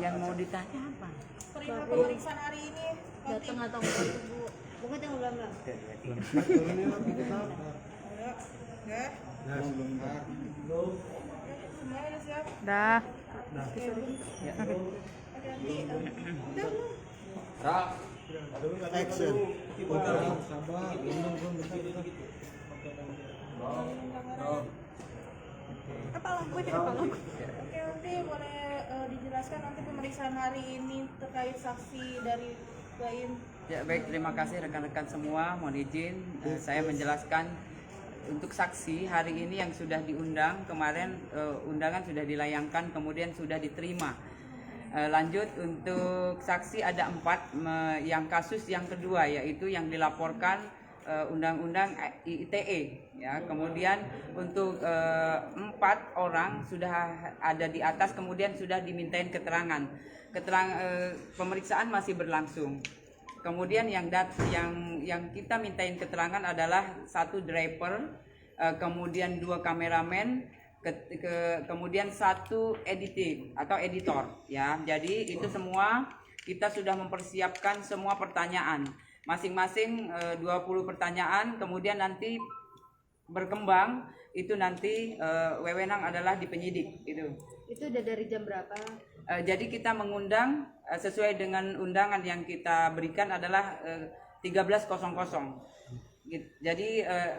Yang mau ditanya apa? Perihal pemeriksaan hari ini Datang atau enggak tuh, Bu? Bukan yang ulang enggak? ya semuanya udah siap. Dah. Oke, Action. apa lampu ini apa lampu? Oke, nanti boleh dijelaskan nanti pemeriksaan hari ini terkait saksi dari lain. Ya baik, terima kasih rekan-rekan semua. Mohon izin saya menjelaskan untuk saksi hari ini yang sudah diundang kemarin, undangan sudah dilayangkan kemudian sudah diterima. Lanjut untuk saksi ada 4 yang kasus yang kedua yaitu yang dilaporkan undang-undang ITE ya. Kemudian untuk 4 orang sudah ada di atas kemudian sudah dimintain keterangan. Pemeriksaan masih berlangsung. Kemudian yang kita mintain keterangan adalah 1 driver, kemudian 2 kameramen, kemudian 1 editing atau editor ya. Jadi itu semua kita sudah mempersiapkan semua pertanyaan. Masing-masing 20 pertanyaan, kemudian nanti berkembang itu nanti wewenang adalah di penyidik itu. Itu udah dari jam berapa? Jadi kita mengundang sesuai dengan undangan yang kita berikan adalah 13.00. Jadi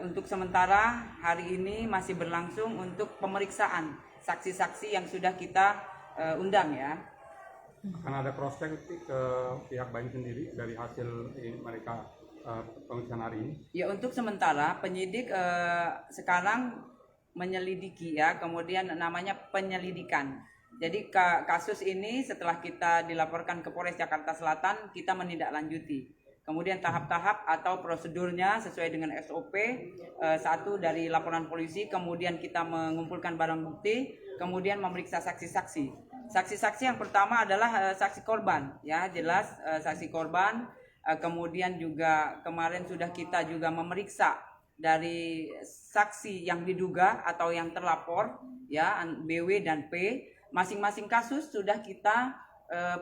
untuk sementara hari ini masih berlangsung untuk pemeriksaan saksi-saksi yang sudah kita undang ya. Akan ada cross check ke pihak baik sendiri dari hasil mereka pemeriksaan hari ini. Ya untuk sementara penyidik sekarang menyelidiki ya, kemudian namanya penyelidikan. Jadi kasus ini setelah kita dilaporkan ke Polres Jakarta Selatan, kita menindaklanjuti. Kemudian tahap-tahap atau prosedurnya sesuai dengan SOP, 1 dari laporan polisi, kemudian kita mengumpulkan barang bukti, kemudian memeriksa saksi-saksi. Saksi-saksi yang pertama adalah saksi korban, ya jelas saksi korban. Kemudian juga kemarin sudah kita juga memeriksa dari saksi yang diduga atau yang terlapor, ya BW dan P. Masing-masing kasus sudah kita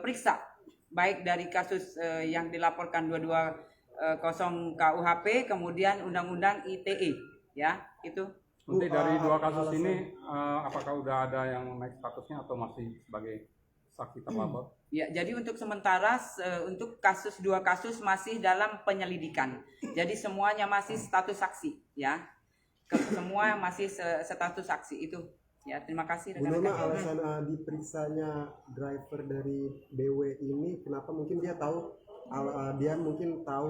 periksa, baik dari kasus yang dilaporkan 220 KUHP, kemudian Undang-Undang ITE, ya itu. Nanti dari 2 kasus ini, apakah udah ada yang naik statusnya atau masih sebagai saksi terlapor? Ya, jadi untuk sementara untuk 2 kasus masih dalam penyelidikan. Jadi semuanya masih status saksi, ya. Semua masih status saksi itu. Ya, terima kasih Bu Nona, rekan-rekan. alasan diperiksanya driver dari BW ini kenapa? Mungkin dia tahu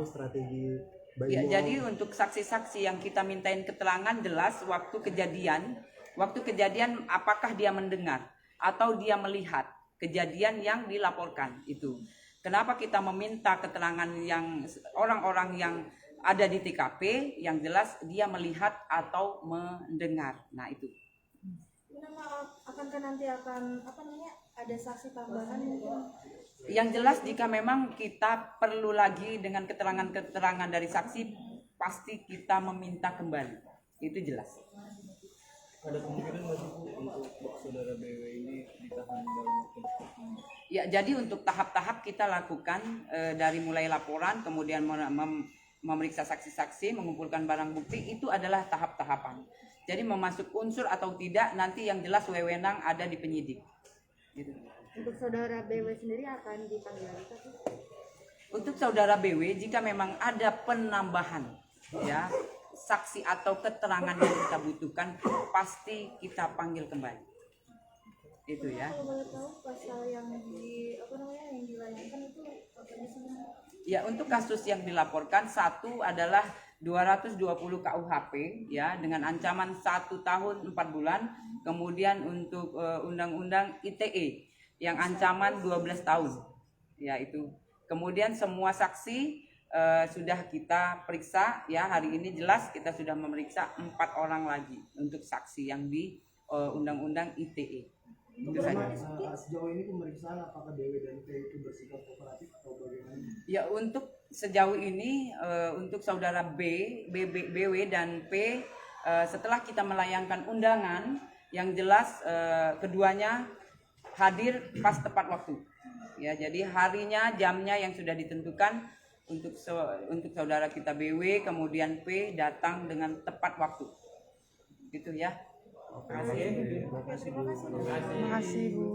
strategi Ya, Baimo. jadi untuk saksi-saksi yang kita mintain keterangan jelas waktu kejadian apakah dia mendengar atau dia melihat kejadian yang dilaporkan itu. Kenapa kita meminta keterangan yang orang-orang yang ada di TKP yang jelas dia melihat atau mendengar. Nah, itu. Akankah nanti akan ada saksi tambahan mungkin? Yang jelas jika memang kita perlu lagi dengan keterangan-keterangan dari saksi, pasti kita meminta kembali. Itu jelas. Ada kemungkinan nggak sih Bu untuk saudara BW ini ditahan dalam Ya, jadi untuk tahap-tahap kita lakukan dari mulai laporan, kemudian memeriksa saksi-saksi, mengumpulkan barang bukti, itu adalah tahap-tahapan. Jadi memasuk unsur atau tidak nanti yang jelas wewenang ada di penyidik. Gitu. Untuk saudara BW sendiri akan dipanggil apa sih? Untuk saudara BW jika memang ada penambahan ya saksi atau keterangan yang kita butuhkan pasti kita panggil kembali. Itu ya. Kalau boleh tahu pasal yang dilayangkan itu apa sebenarnya? Ya, untuk kasus yang dilaporkan 1 adalah 220 KUHP ya dengan ancaman 1 tahun 4 bulan. Kemudian untuk Undang-Undang ITE yang ancaman 12 tahun. Ya itu. Kemudian semua saksi sudah kita periksa ya, hari ini jelas kita sudah memeriksa 4 orang lagi untuk saksi yang di Undang-Undang ITE. Itu saja. Sejauh ini pemeriksaan apakah BW dan P itu bersikap kooperatif atau bagaimana? Ya, untuk sejauh ini untuk saudara BW dan P setelah kita melayangkan undangan yang jelas keduanya hadir pas tepat waktu. Ya, jadi harinya, jamnya yang sudah ditentukan untuk saudara kita BW, kemudian P datang dengan tepat waktu. Gitu ya. Oke, Oke, terima kasih. Terima kasih Bu.